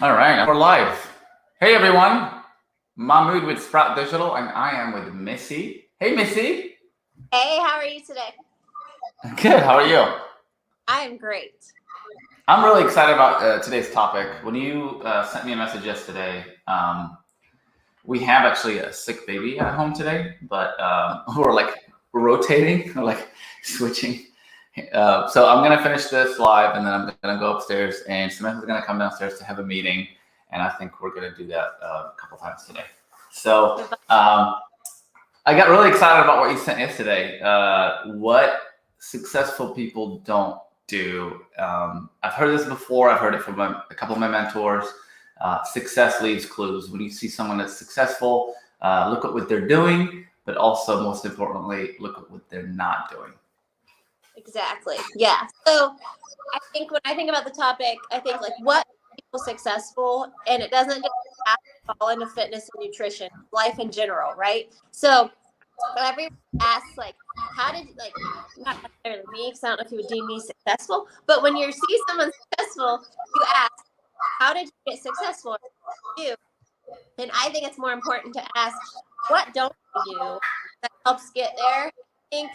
All right, we're live. Hey everyone, Mahmoud with Sprout Digital, and I am with Missy. Hey Missy. Hey, how are you today? Good. How are you? I am great. I'm really excited about today's topic. When you sent me a message yesterday, we have actually a sick baby at home today, but we're like rotating, we're like switching. So I'm gonna finish this live, and then I'm gonna go upstairs, and Samantha's gonna come downstairs to have a meeting, and I think we're gonna do that a couple times today. So I got really excited about what you sent yesterday. What successful people don't do. I've heard this before. I've heard it from a couple of my mentors. Success leaves clues. When you see someone that's successful, look at what they're doing, but also, most importantly, look at what they're not doing. Exactly. Yeah. So I think when I think about the topic, I think like what people successful, and it doesn't just have to fall into fitness and nutrition, life in general, right? So everyone asks like, how did like not necessarily me, because I don't know if you would deem me successful, but when you see someone successful, you ask, how did you get successful? You. And I think it's more important to ask, what don't you do that helps get there? I think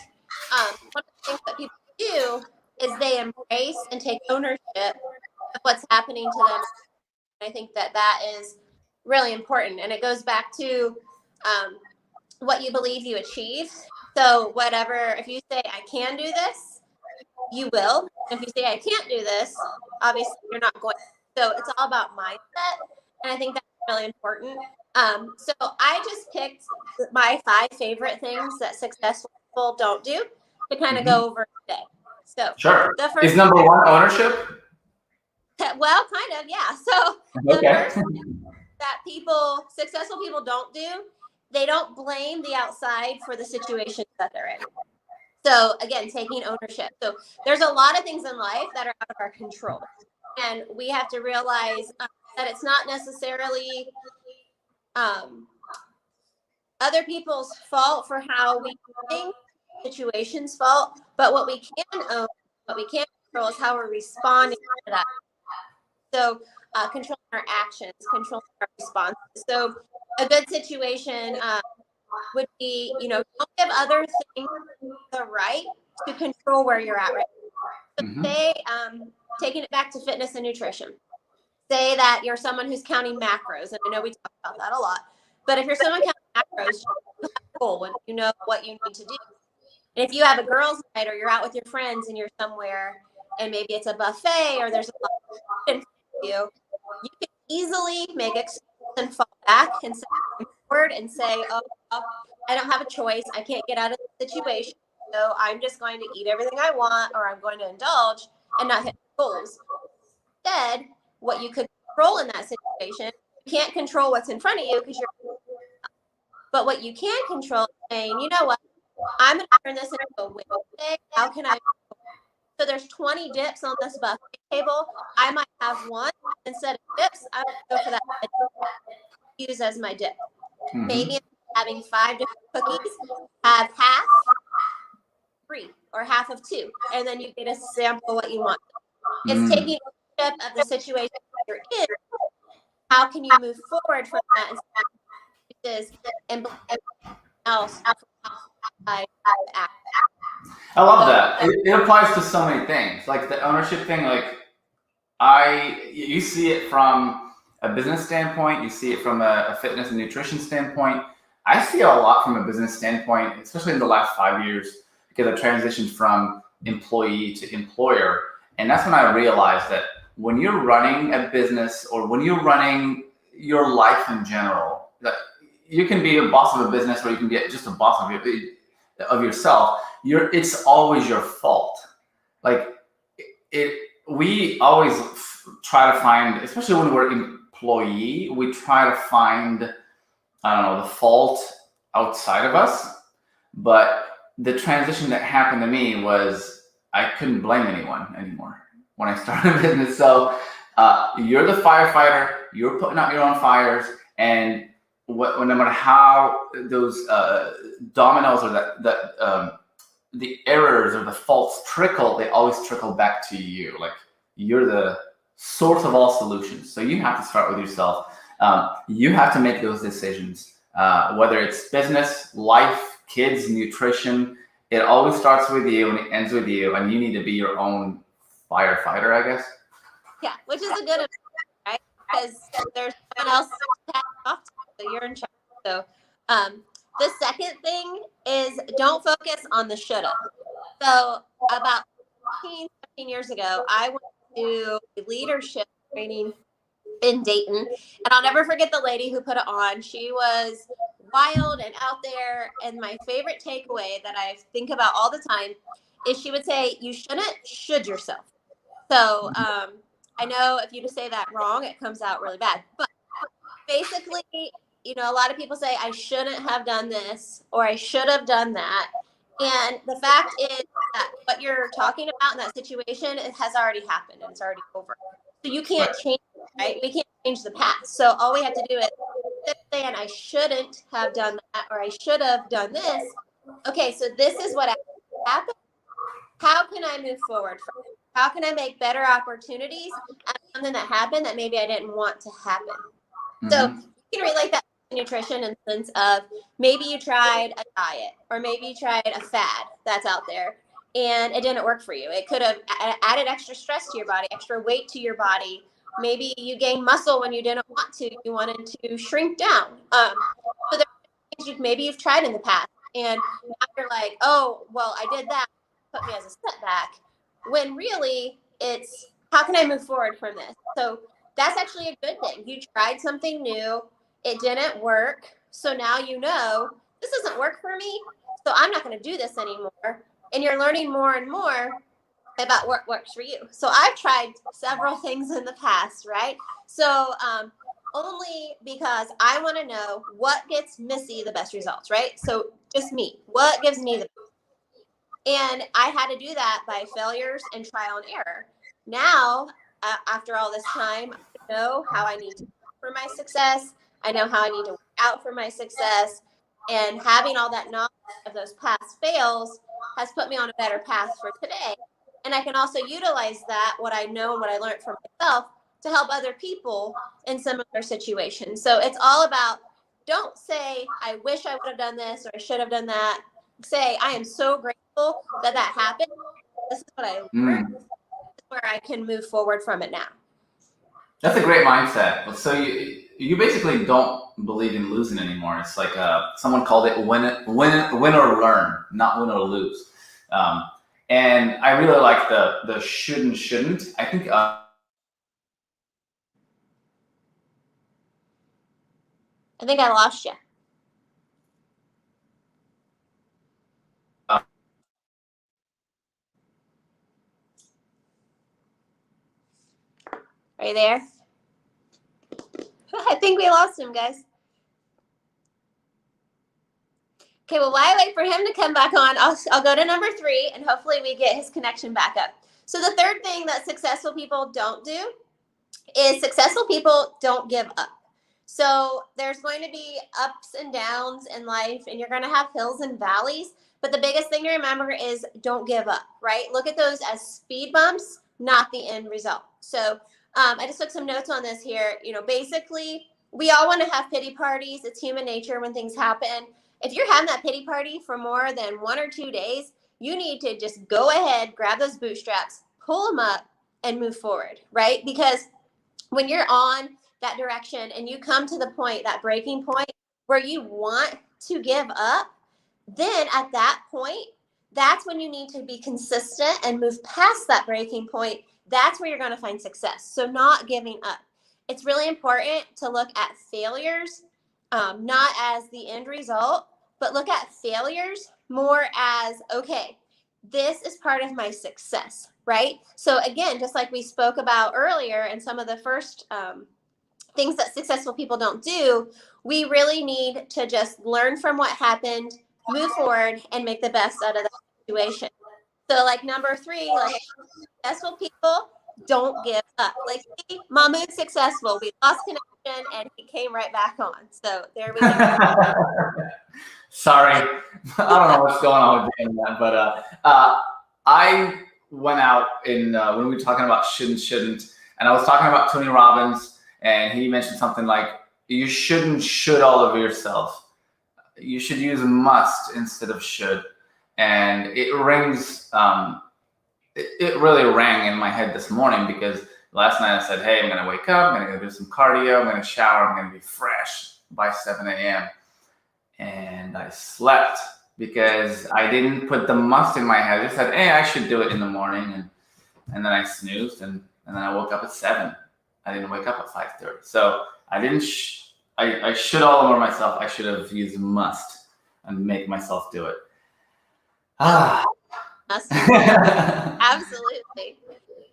one of the things that people do is they embrace and take ownership of what's happening to them. I think that that is really important. And it goes back to what you believe you achieve. So whatever, if you say, I can do this, you will. If you say, I can't do this, obviously you're not going. So it's all about mindset. And I think that's really important. So I just picked my 5 favorite things that successful people don't do to kind of go over today. So Sure. the Is first, number one ownership? well, kind of, yeah. So the Okay. first thing that successful people don't do, they don't blame the outside for the situations that they're in. So again, taking ownership. So there's a lot of things in life that are out of our control. And we have to realize that it's not necessarily other people's fault for how we think, situation's fault, but what we can own, what we can control is how we're responding to that. So controlling our actions, controlling our responses. So a good situation would be, don't give other things the right to control where you're at right now. So say, taking it back to fitness and nutrition, say that you're someone who's counting macros, and I know we talk about that a lot, but if you're someone counting macros, you have a goal and you know what you need to do. And if you have a girls' night or you're out with your friends and you're somewhere and maybe it's a buffet or there's a lot of food in front of you can easily make excuses and fall back and say forward and say, oh, I don't have a choice. I can't get out of the situation. So I'm just going to eat everything I want, or I'm going to indulge and not hit goals. Instead, what you could control in that situation, you can't control what's in front of you because but what you can control is saying, you know what, I'm going to turn this into a win today. How can I? So there's 20 dips on this buffet table. I might have one instead of dips. I'm going to go for that use as my dip. Maybe having 5 different cookies, have half 3 or half of 2, and then you get to sample what you want. It's taking ownership of the situation you're in. How can you move forward from that and else? I love that. It applies to so many things. Like the ownership thing, you see it from a business standpoint, you see it from a fitness and nutrition standpoint. I see it a lot from a business standpoint, especially in the last 5 years, because I transitioned from employee to employer. And that's when I realized that when you're running a business or when you're running your life in general, that you can be a boss of a business or you can be just a boss of yourself. It's always your fault. We always try to find, especially when we're employee, we try to find, I don't know, the fault outside of us. But the transition that happened to me was I couldn't blame anyone anymore when I started a business. So you're the firefighter, you're putting out your own fires, and no matter how those dominoes or the errors or the faults trickle, they always trickle back to you. Like you're the source of all solutions. So you have to start with yourself. You have to make those decisions, whether it's business, life, kids, nutrition. It always starts with you and it ends with you, and you need to be your own firefighter, I guess. Yeah, which is a good advice, right? Because there's someone else to pass it off to, so you're in charge. So the second thing is don't focus on the shoulda. So about 15 years ago, I went to leadership training in Dayton, and I'll never forget the lady who put it on. She was wild and out there, and my favorite takeaway that I think about all the time is she would say, "You shouldn't should yourself." So I know if you just say that wrong, it comes out really bad. But basically, a lot of people say, I shouldn't have done this or I should have done that. And the fact is that what you're talking about in that situation, it has already happened and it's already over. So you can't change it, right? We can't change the past. So all we have to do is saying, I shouldn't have done that or I should have done this. Okay, so this is what happened. How can I move forward from it? How can I make better opportunities out of something that happened that maybe I didn't want to happen? Mm-hmm. So you can relate that to nutrition in the sense of maybe you tried a diet or maybe you tried a fad that's out there and it didn't work for you. It could have added extra stress to your body, extra weight to your body. Maybe you gained muscle when you didn't want to. You wanted to shrink down. So there are things maybe you've tried in the past and now you're like, oh, well, I did that. Put me as a setback. When really it's how can I move forward from this? So that's actually a good thing. You tried something new, it didn't work. So now this doesn't work for me. So I'm not going to do this anymore. And you're learning more and more about what works for you. So I've tried several things in the past, right? So only because I want to know what gets Missy the best results, right? So just me, what gives me the best? And I had to do that by failures and trial and error. Now, after all this time, I know how I need to work for my success. I know how I need to work out for my success. And having all that knowledge of those past fails has put me on a better path for today. And I can also utilize that, what I know and what I learned from myself, to help other people in similar situations. So it's all about don't say, I wish I would have done this or I should have done that. Say, I am so grateful that happened. This is what I learned. This is where I can move forward from it now. That's a great mindset. So you basically don't believe in losing anymore. It's like someone called it win or learn, not win or lose. And I really like the shouldn't. I think. I think I lost you. Are you there? I think we lost him, guys. Okay, well, while I wait for him to come back on, I'll go to number 3, and hopefully we get his connection back up. So the third thing that successful people don't do is successful people don't give up. So there's going to be ups and downs in life, and you're going to have hills and valleys. But the biggest thing to remember is don't give up, right? Look at those as speed bumps, not the end result. So I just took some notes on this here. Basically, we all want to have pity parties. It's human nature when things happen. If you're having that pity party for more than 1 or 2 days, you need to just go ahead, grab those bootstraps, pull them up, and move forward, right? Because when you're on that direction and you come to the point, that breaking point where you want to give up, then at that point, that's when you need to be consistent and move past that breaking point. That's where you're going to find success. So not giving up. It's really important to look at failures, not as the end result, but look at failures more as, okay, this is part of my success, right? So again, just like we spoke about earlier and some of the first things that successful people don't do, we really need to just learn from what happened, move forward, and make the best out of that situation. So like number 3, like successful people don't give up. Like, see, Mahmoud's successful. We lost connection and he came right back on. So there we go. Sorry, I don't know what's going on with the internet, but I went out in when we were talking about shouldn't. And I was talking about Tony Robbins, and he mentioned something like, you shouldn't should all over yourself. You should use must instead of should. And it rings, it really rang in my head this morning, because last night I said, hey, I'm going to wake up, I'm going to go do some cardio, I'm going to shower, I'm going to be fresh by 7 a.m. And I slept because I didn't put the must in my head. I just said, hey, I should do it in the morning. And then I snoozed, and then I woke up at 7. I didn't wake up at 5:30. So I didn't, I should all over myself. I should have used must and make myself do it. Absolutely.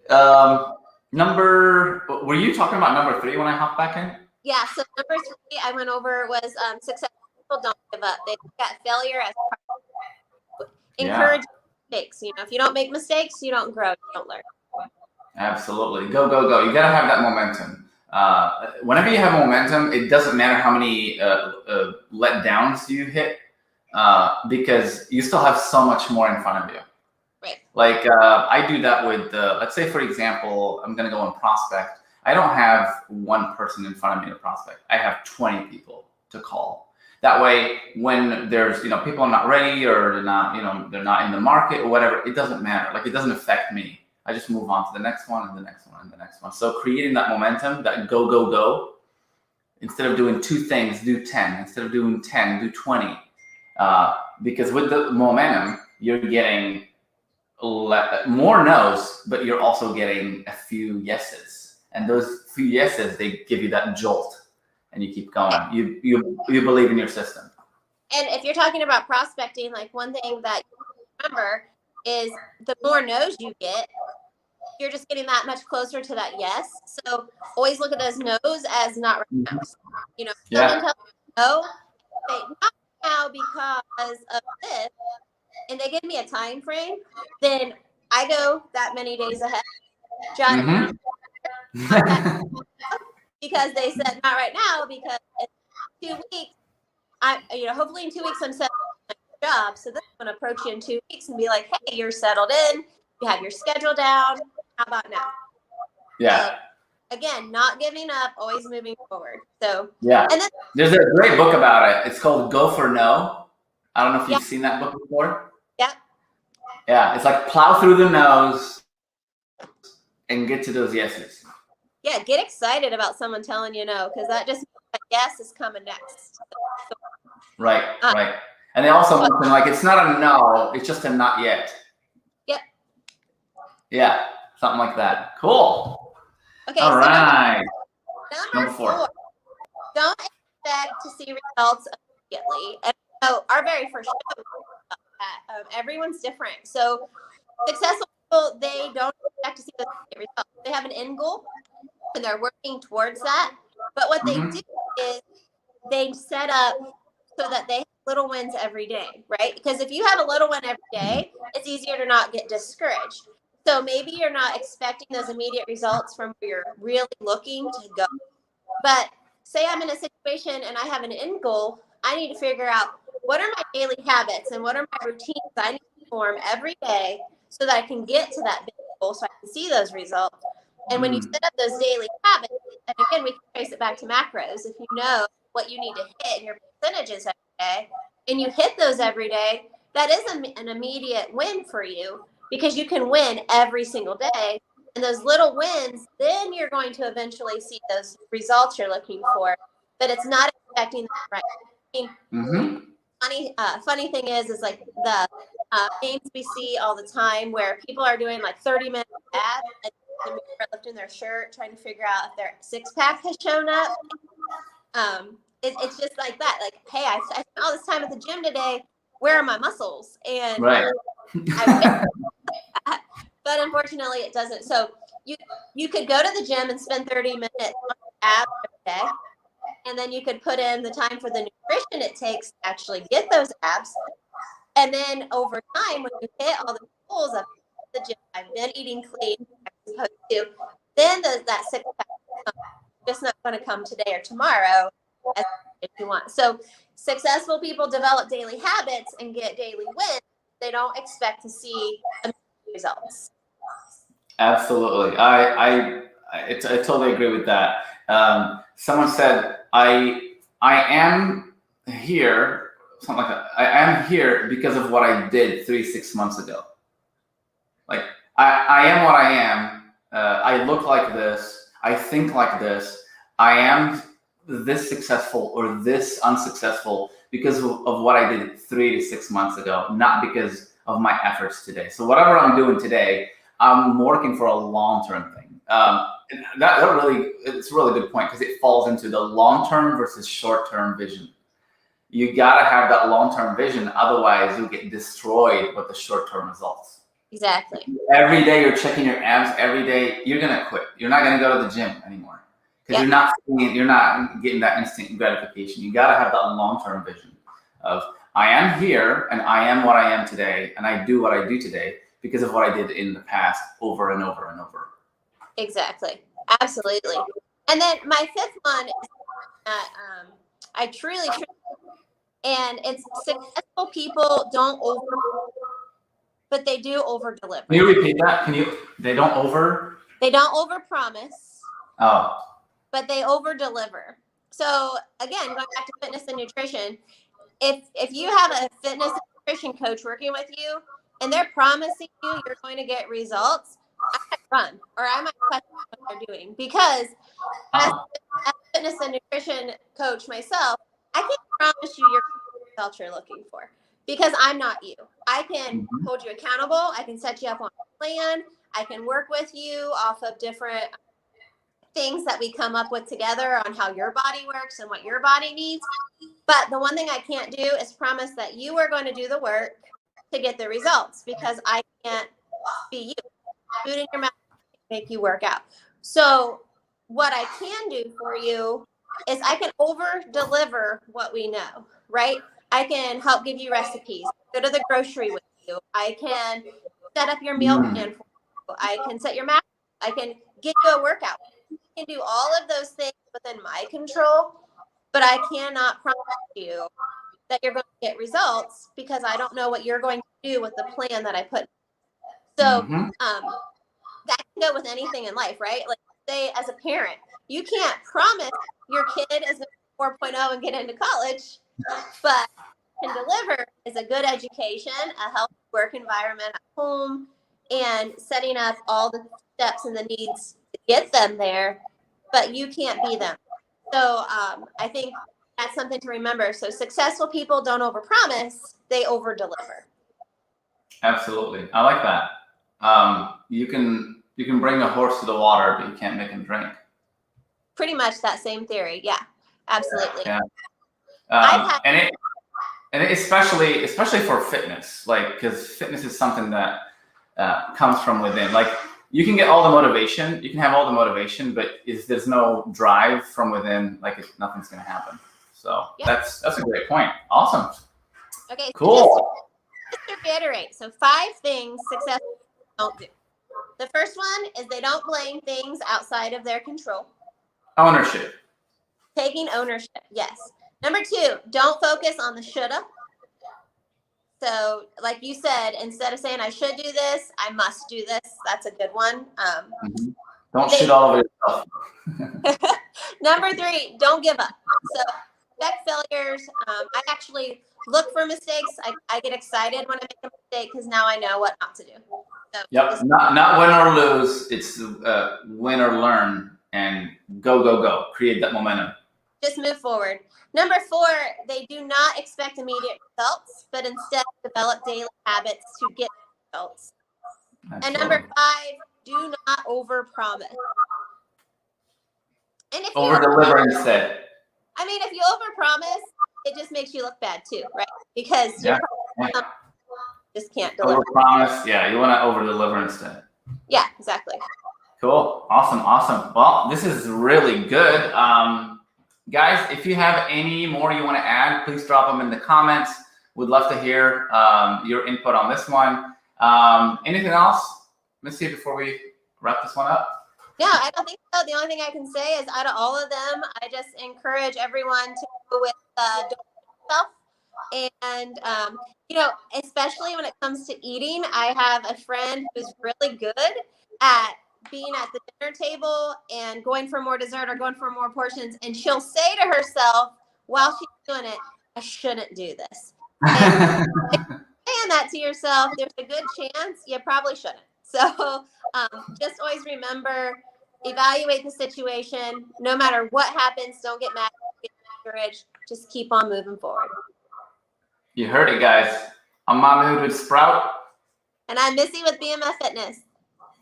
Were you talking about number 3 when I hopped back in? Yeah. So number 3 I went over was successful people don't give up. They got failure as part of encourage mistakes. You know, if you don't make mistakes, you don't grow, you don't learn. Absolutely. Go, go, go. You got to have that momentum. Whenever you have momentum, it doesn't matter how many letdowns you hit, because you still have so much more in front of you. Right. Like I do that with, let's say, for example, I'm going to go on prospect. I don't have one person in front of me to prospect. I have 20 people to call. That way, when there's, people are not ready, or they're not in the market or whatever, it doesn't matter. Like, it doesn't affect me. I just move on to the next one and the next one and the next one. So creating that momentum, that go, go, go, instead of doing 2 things, do 10. Instead of doing 10, do 20. Because with the momentum, you're getting more no's, but you're also getting a few yeses. And those few yeses, they give you that jolt, and you keep going. You believe in your system. And if you're talking about prospecting, like, one thing that you remember is the more no's you get, you're just getting that much closer to that yes. So always look at those no's as not right now. Someone tells you no, say not now because of this, and they give me a time frame, then I go that many days ahead. Because they said not right now, because in 2 weeks, hopefully in 2 weeks I'm settled in my job. So then I'm gonna approach you in 2 weeks and be like, hey, you're settled in, you have your schedule down. How about now? Yeah. Again, not giving up, always moving forward. So yeah. And then there's a great book about it. It's called Go for No. I don't know if you've seen that book before. Yeah. Yeah. It's like plow through the no's and get to those yeses. Yeah, get excited about someone telling you no, because that just means that yes is coming next. Right, right. And they also mention, like, it's not a no, it's just a not yet. Yep. Yeah, something like that. Cool. Okay. All right. Number 4. Don't expect to see results immediately. And so our very first show, everyone's different. So successful people, they don't expect to see those results. They have an end goal, and they're working towards that. But what they do is they set up so that they have little wins every day, right? Because if you have a little win every day, it's easier to not get discouraged. So maybe you're not expecting those immediate results from where you're really looking to go. But say I'm in a situation and I have an end goal, I need to figure out what are my daily habits and what are my routines I need to form every day so that I can get to that big goal, so I can see those results. And when you set up those daily habits, and again, we can trace it back to macros. If you know what you need to hit in your percentages every day, and you hit those every day, that is an immediate win for you, because you can win every single day. And those little wins, then you're going to eventually see those results you're looking for. But it's not expecting that right. I mean, funny thing is like the games we see all the time where people are doing like 30-minute abs and they're lifting their shirt, trying to figure out if their 6-pack has shown up. It's just like that. Like, hey, I spent all this time at the gym today. Where are my muscles? And right. But unfortunately, it doesn't. So you could go to the gym and spend 30 minutes on abs every day, and then you could put in the time for the nutrition it takes to actually get those abs. And then over time, when you hit all the goals of the gym, I've been eating clean, I'm supposed to, then that 6-pack is just not going to come today or tomorrow as you want. So successful people develop daily habits and get daily wins. They don't expect to see immediate results. Absolutely. I I totally agree with that. Someone said, I am here, something like that. I am here because of what I did 6 months ago. Like, I am what I am. I look like this. I think like this. I am this successful or this unsuccessful because of what I did 3 to 6 months ago, not because of my efforts today. So whatever I'm doing today, I'm working for a long-term thing. That really, it's a really good point because it falls into the long-term versus short-term vision. You got to have that long-term vision. Otherwise, you'll get destroyed with the short-term results. Exactly. Every day you're checking your abs. Every day you're going to quit. You're not going to go to the gym anymore because you're not getting that instant gratification. You got to have that long-term vision of I am here and I am what I am today and I do what I do today because of what I did in the past over and over and over. Exactly. Absolutely. And then my fifth one is that I truly, and it's successful people don't over, but they do over deliver. Can you repeat that? They don't over? They don't over promise. Oh. But they over deliver. So again, going back to fitness and nutrition, if you have a fitness and nutrition coach working with you and they're promising you you're going to get results, I might run or I might question what they're doing because as a fitness and nutrition coach myself, I can't promise you your results you're looking for because I'm not you. I can hold you accountable. I can set you up on a plan. I can work with you off of different things that we come up with together on how your body works and what your body needs. But the one thing I can't do is promise that you are going to do the work to get the results because I can't be you. Food in your mouth make you work out. So what I can do for you is I can over deliver what we know, right? I can help give you recipes, go to the grocery with you. I can set up your meal plan for you. I can set your macros. I can get you a workout. I can do all of those things within my control, but I cannot promise you that you're going to get results because I don't know what you're going to do with the plan that I put. So that can go with anything in life, right? Like say as a parent, you can't promise your kid is going to 4.0 and get into college, but can deliver is a good education, a healthy work environment at home, and setting up all the steps and the needs to get them there, but you can't be them. So I think that's something to remember. So successful people don't overpromise, they overdeliver. Absolutely. I like that. You can bring a horse to the water, but you can't make him drink. Pretty much that same theory. Yeah, absolutely. Yeah. And it especially for fitness, like, because fitness is something that comes from within. Like, you can get all the motivation, you can have all the motivation, but if there's no drive from within, like, nothing's going to happen. So that's a great point. Awesome. Okay. Cool. So just to reiterate, so 5 things successful people don't do. The first one is they don't blame things outside of their control. Ownership. Taking ownership, yes. Number 2, don't focus on the shoulda. So, like you said, instead of saying I should do this, I must do this. That's a good one. Don't shit all over yourself. Number 3, don't give up. So, expect failures. I actually look for mistakes. I get excited when I make a mistake because now I know what not to do. So, not win or lose. It's win or learn and go. Create that momentum. Just move forward. Number 4, they do not expect immediate results, but instead develop daily habits to get results. And number 5, do not overpromise. And if over-deliver instead. I mean, if you overpromise, it just makes you look bad too, right? Because you just can't deliver. Overpromise, you want to over-deliver instead. Yeah, exactly. Cool. Awesome. Well, this is really good. Guys, if you have any more you want to add, please drop them in the comments. We'd love to hear your input on this one. Anything else, Missy, before we wrap this one up? No, I don't think so. The only thing I can say is out of all of them, I just encourage everyone to go with yourself. And, especially when it comes to eating, I have a friend who's really good at being at the dinner table and going for more dessert or going for more portions, and she'll say to herself while she's doing it, I shouldn't do this. And saying that to yourself, there's a good chance you probably shouldn't. So just always remember, evaluate the situation. No matter what happens, don't get mad, don't get discouraged. Just keep on moving forward. You heard it, guys. I'm Mahmoud with Sprout. And I'm Missy with BMF Fitness.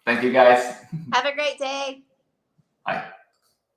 Thank you, guys. Have a great day. Bye.